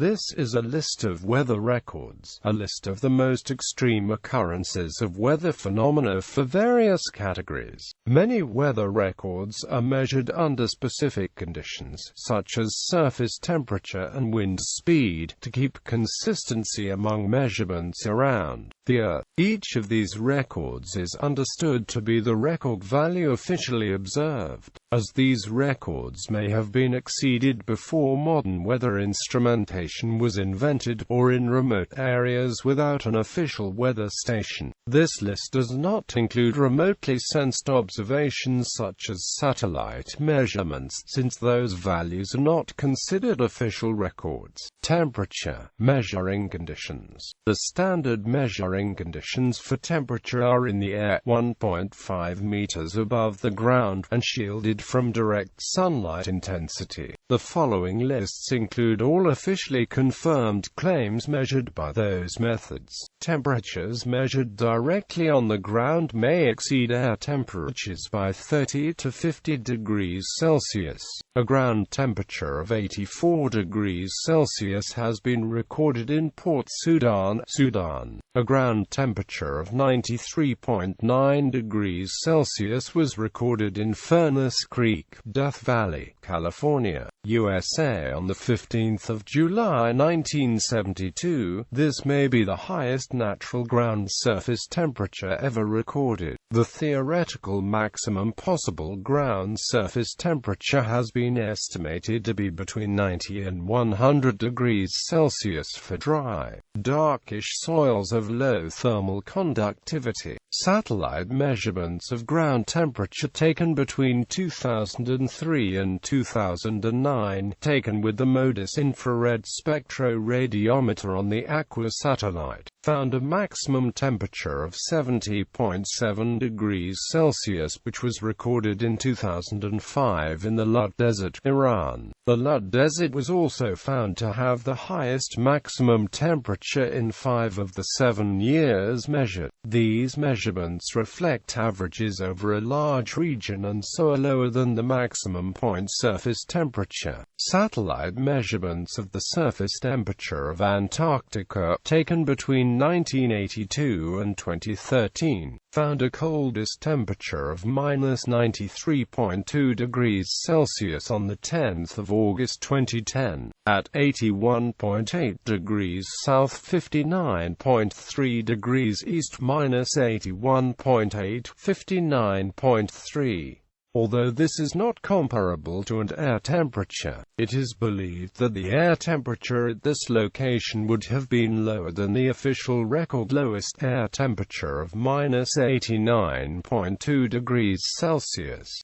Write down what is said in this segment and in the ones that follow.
This is a list of weather records, a list of the most extreme occurrences of weather phenomena for various categories. Many weather records are measured under specific conditions, such as surface temperature and wind speed, to keep consistency among measurements around the Earth. Each of these records is understood to be the record value officially observed, as these records may have been exceeded before modern weather instrumentation was invented, or in remote areas without an official weather station. This list does not include remotely sensed observations such as satellite measurements, since those values are not considered official records. Temperature measuring conditions. The standard measuring conditions for temperature are in the air, 1.5 meters above the ground, and shielded from direct sunlight intensity. The following lists include all officially confirmed claims measured by those methods. Temperatures measured directly on the ground may exceed air temperatures by 30 to 50 degrees Celsius. A ground temperature of 84 degrees Celsius has been recorded in Port Sudan, Sudan. A ground temperature of 93.9 degrees Celsius was recorded in Furnace Creek, Death Valley, California, USA on the 15th of July 1972. This may be the highest natural ground surface temperature ever recorded. The theoretical maximum possible ground surface temperature has been estimated to be between 90 and 100 degrees Celsius for dry, darkish soils of low thermal conductivity. Satellite measurements of ground temperature taken between 2003 and 2009, taken with the MODIS infrared spectroradiometer on the Aqua satellite, found a maximum temperature of 70.7 degrees Celsius, which was recorded in 2005 in the Lut Desert, Iran. The Lut Desert was also found to have the highest maximum temperature in 5 of the 7 years measured. These measurements reflect averages over a large region and so are lower than the maximum point surface temperature. Satellite measurements of the surface temperature of Antarctica, taken between 1982 and 2013, found a coldest temperature of -93.2 degrees Celsius on the 10th of August 2010, at 81.8 degrees south, 59.3 degrees east, -81.8, 59.3. Although this is not comparable to an air temperature, it is believed that the air temperature at this location would have been lower than the official record lowest air temperature of -89.2 degrees Celsius.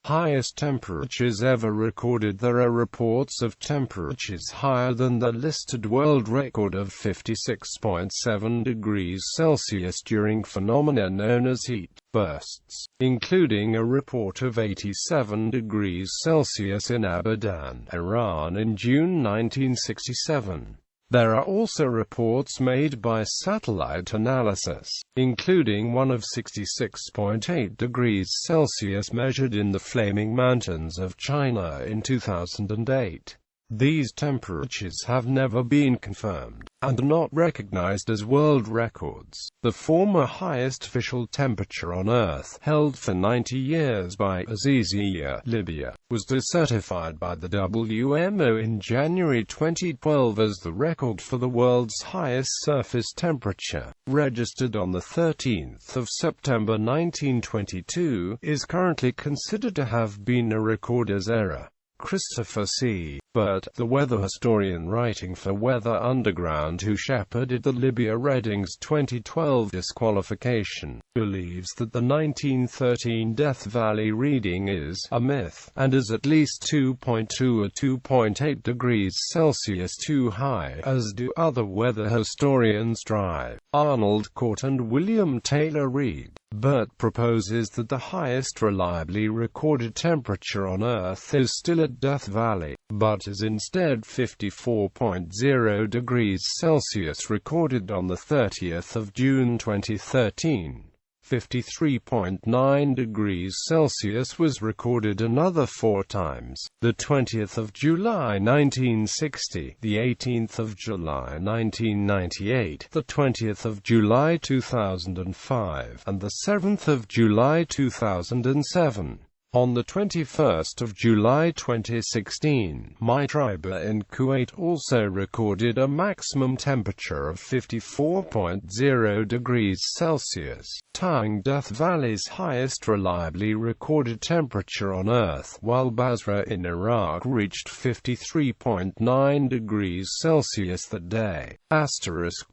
Highest temperatures ever recorded. There are reports of temperatures higher than the listed world record of 56.7 degrees Celsius during phenomena known as heat bursts, including a report of 87 degrees Celsius in Abadan, Iran in June 1967. There are also reports made by satellite analysis, including one of 66.8 degrees Celsius measured in the Flaming Mountains of China in 2008. These temperatures have never been confirmed, and are not recognized as world records. The former highest official temperature on Earth, held for 90 years by Azizia, Libya, was decertified by the WMO in January 2012 as the record for the world's highest surface temperature. Registered on the 13th of September 1922, is currently considered to have been a recorder's error. Christopher C. Burt, the weather historian writing for Weather Underground who shepherded the Libya Reading's 2012 disqualification, believes that the 1913 Death Valley reading is a myth, and is at least 2.2 or 2.8 degrees Celsius too high, as do other weather historians Drive, Arnold Court and William Taylor Reid. Burt proposes that the highest reliably recorded temperature on Earth is still at Death Valley, but is instead 54.0 degrees Celsius recorded on the 30th of June 2013. 53.9 degrees Celsius was recorded another 4 times: the 20th of July 1960, the 18th of July 1998, the 20th of July 2005, and the 7th of July 2007. On the 21st of July 2016, Maitriba in Kuwait also recorded a maximum temperature of 54.0 degrees Celsius, tying Death Valley's highest reliably recorded temperature on Earth, while Basra in Iraq reached 53.9 degrees Celsius that day.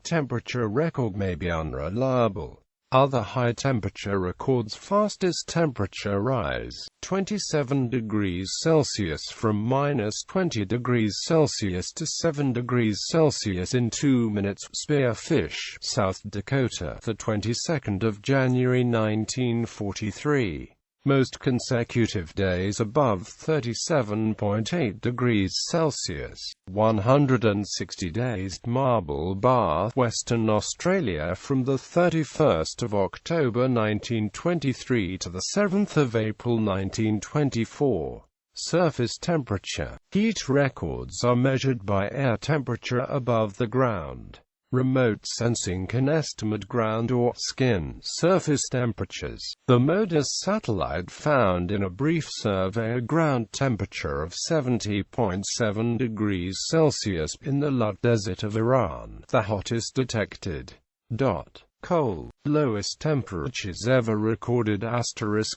Temperature record may be unreliable. Other high-temperature records: fastest temperature rise, 27 degrees Celsius from -20 degrees Celsius to 7 degrees Celsius in 2 minutes. Spearfish, South Dakota, the 22nd of January 1943. Most consecutive days above 37.8 degrees Celsius. 160 days. Marble Bar, Western Australia, from the 31st of October 1923 to the 7th of April 1924. Surface temperature. Heat records are measured by air temperature above the ground. Remote sensing can estimate ground or skin surface temperatures. The MODIS satellite found in a brief survey a ground temperature of 70.7 degrees Celsius in the Lut Desert of Iran, the hottest detected. Cold. Lowest temperatures ever recorded.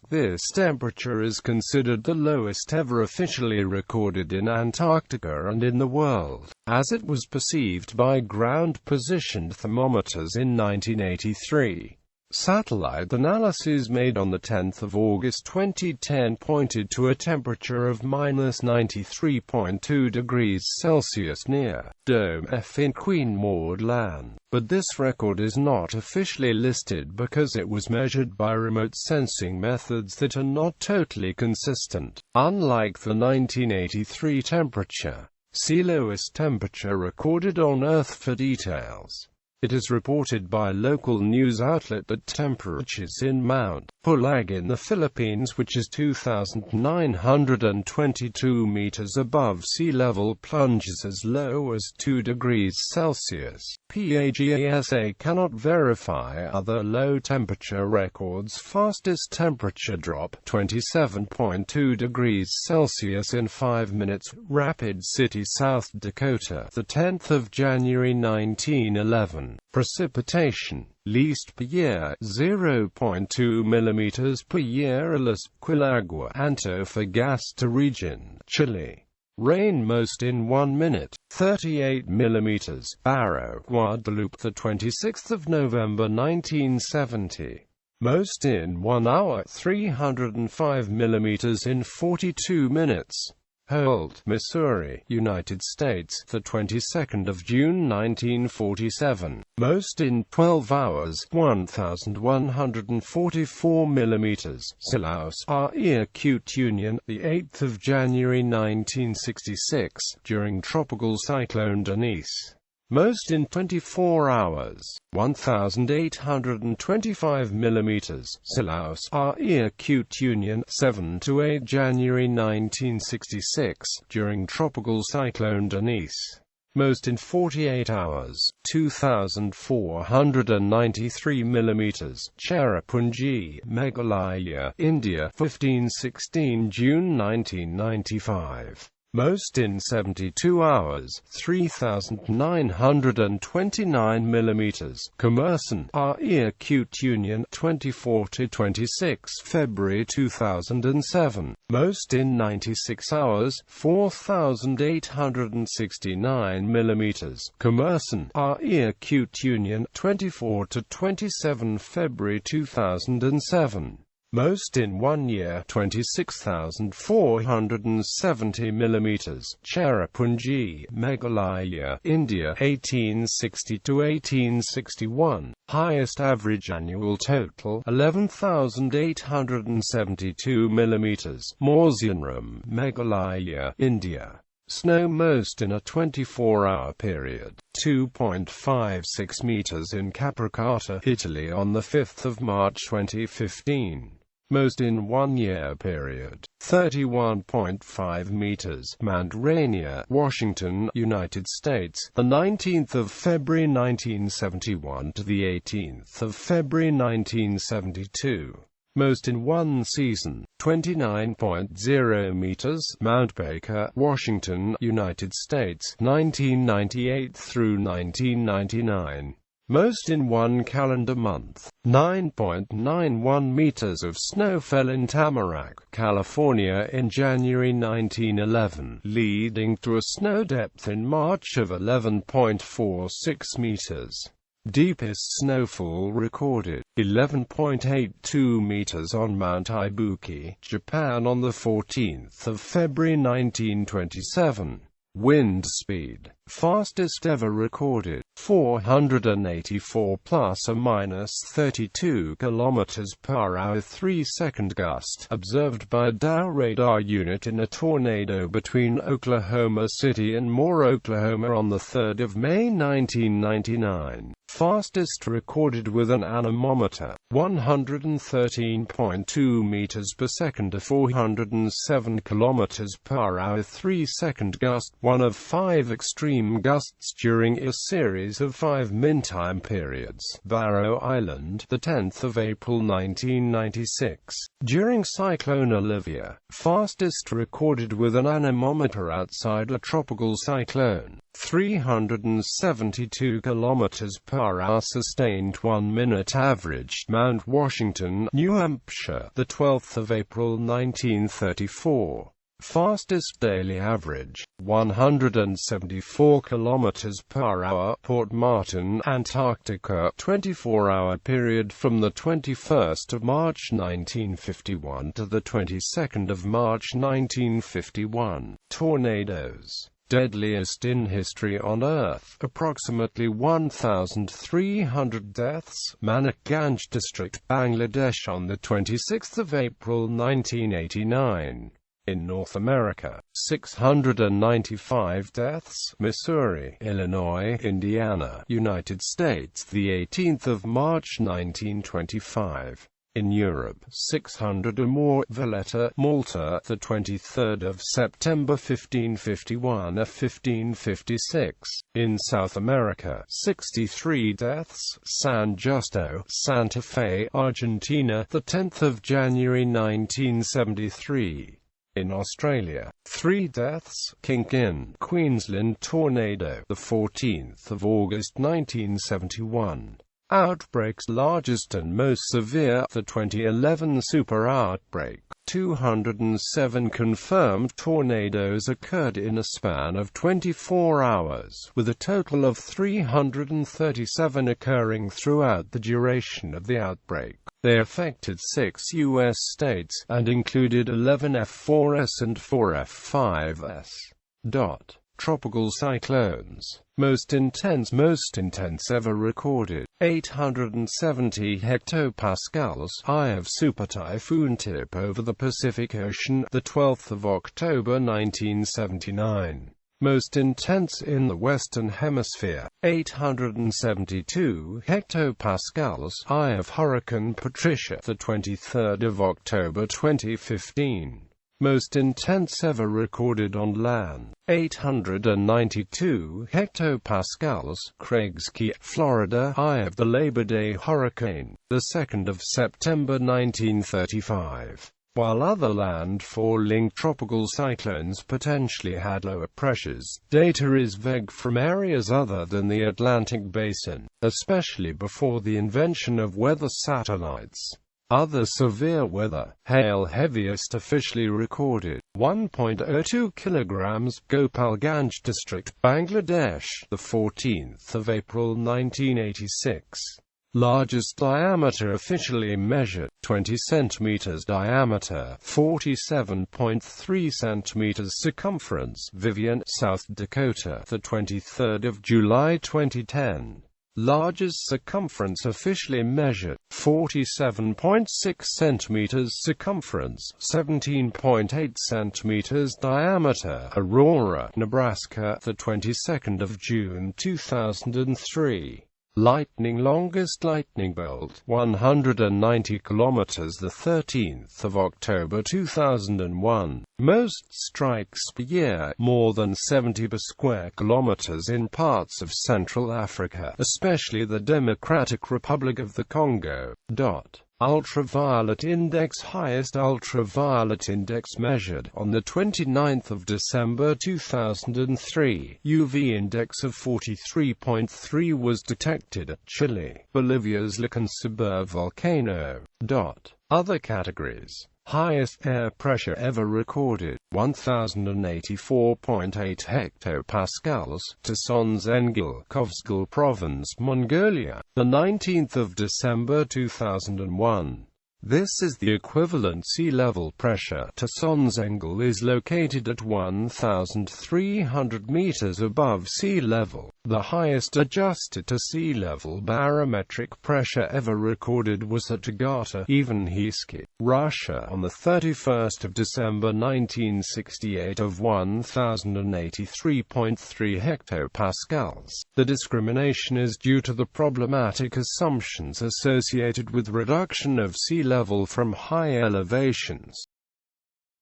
This temperature is considered the lowest ever officially recorded in Antarctica and in the world, as it was perceived by ground-positioned thermometers in 1983. Satellite analyses made on 10 August 2010 pointed to a temperature of -93.2 degrees Celsius near Dome F in Queen Maud Land. But this record is not officially listed because it was measured by remote sensing methods that are not totally consistent. Unlike the 1983 temperature, see lowest temperature recorded on Earth for details. It is reported by a local news outlet that temperatures in Mount Pulag in the Philippines, which is 2,922 meters above sea level, plunges as low as 2 degrees Celsius. PAGASA cannot verify other low-temperature records. Fastest temperature drop, 27.2 degrees Celsius in 5 minutes. Rapid City, South Dakota, the 10th of January 1911. Precipitation, least per year, 0.2 millimeters per year. Quilagua, Antofagasta region, Chile. Rain most in 1 minute, 38 millimeters. Barrow, Guadalupe, the 26th of November 1970. Most in 1 hour, 305 millimeters in 42 minutes. Holt, Missouri, United States, the 22nd of June 1947. Most in 12 hours, 1,144 millimeters. Silaus, Earth.Each Union, the 8th of January 1966, during tropical cyclone Denise. Most in 24 hours, 1,825 millimeters. Silaus, Earth.Each Union, 7 to 8 January 1966, during tropical cyclone Denise. Most in 48 hours, 2,493 millimeters. Cherrapunji, Meghalaya, India, 15-16 June 1995. Most in 72 hours, 3,929 millimeters. Commerson, Earth.Each Union, 24 to 26 February 2007. Most in 96 hours, 4,869 millimeters. Commerson, Earth.Each Union, 24 to 27 February 2007. Most in 1 year, 26,470 millimeters. Cherrapunji, Meghalaya, India, 1860 to 1861. Highest average annual total, 11,872 millimeters. Mawsynram, Meghalaya, India. Snow most in a 24-hour period, 2.56 meters in Capricata, Italy on the 5th of March 2015. Most in 1 year period. 31.5 meters. Mount Rainier, Washington, United States, the 19th of February 1971 to the 18th of February 1972. Most in 1 season. 29.0 meters. Mount Baker, Washington, United States, 1998 through 1999. Most in 1 calendar month. 9.91 meters of snow fell in Tamarack, California in January 1911, leading to a snow depth in March of 11.46 meters. Deepest snowfall recorded, 11.82 meters on Mount Ibuki, Japan on the 14th of February 1927. Wind speed, fastest ever recorded, 484 plus or minus 32 kilometers per hour, 3-second gust, observed by a Dow radar unit in a tornado between Oklahoma City and Moore, Oklahoma on the 3rd of May 1999. Fastest recorded with an anemometer, 113.2 meters per second, 407 kilometers per hour, 3-second gust, one of 5 extreme gusts during a series of 5 min-time periods. Barrow Island, the 10th of April 1996. During Cyclone Olivia, fastest recorded with an anemometer outside a tropical cyclone. 372 kilometers per hour, sustained 1-minute average. Mount Washington, New Hampshire, the 12th of April 1934. Fastest daily average, 174 kilometers per hour. Port Martin, Antarctica, 24-hour period from the 21st of March 1951 to the 22nd of March 1951. Tornadoes. Deadliest in history on Earth, approximately 1,300 deaths. Manikganj district, Bangladesh on the 26th of April 1989. In North America, 695 deaths. Missouri, Illinois, Indiana, United States, the 18th of March 1925. In Europe, 600 or more. Valletta, Malta, the 23rd of September 1551 or 1556. In South America, 63 deaths. San Justo, Santa Fe, Argentina, the 10th of January 1973. In Australia, 3 deaths. Kingston, Queensland tornado, the 14th of August 1971. Outbreaks. Largest and most severe, the 2011 super outbreak. 207 confirmed tornadoes occurred in a span of 24 hours, with a total of 337 occurring throughout the duration of the outbreak. They affected 6 U.S. states, and included 11 F4S and 4 F5S. Tropical cyclones. Most intense ever recorded. 870 hectopascals. Eye of super typhoon tip over the Pacific Ocean, the 12th of October 1979. Most intense in the Western Hemisphere. 872 hectopascals. Eye of Hurricane Patricia, the 23rd of October 2015. Most intense ever recorded on land. 892 hectopascals. Craig's Key, Florida. Eye of the Labor Day hurricane, the 2nd of September 1935. While other landfalling tropical cyclones potentially had lower pressures, data is vague from areas other than the Atlantic basin, especially before the invention of weather satellites. Other severe weather, hail heaviest officially recorded, 1.02 kilograms, Gopalganj district, Bangladesh, the 14th of April 1986. Largest diameter officially measured, 20 centimeters diameter, 47.3 centimeters circumference, Vivian, South Dakota, the 23rd of July 2010. Largest circumference officially measured, 47.6 cm circumference, 17.8 cm diameter. Aurora, Nebraska, the 22nd of June 2003. Lightning longest lightning bolt, 190 kilometers, the 13th of October 2001. Most strikes per year, more than 70 per square kilometers in parts of Central Africa, especially the Democratic Republic of the Congo. Ultraviolet index. Highest ultraviolet index measured on the 29th of December 2003. UV index of 43.3 was detected at Chile, Bolivia's Lecancibur volcano. Other categories. Highest air pressure ever recorded, 1084.8 hectopascals, Tsonzengil, Kovsgol Province, Mongolia, the 19th of December 2001. This is the equivalent sea level pressure. Tsonzengil is located at 1,300 meters above sea level, the highest adjusted to sea level barometric pressure ever recorded was at Agata, Ivanhiski, Russia, on the 31st of December 1968 of 1,083.3 hectopascals. The discrimination is due to the problematic assumptions associated with reduction of sea level from high elevations.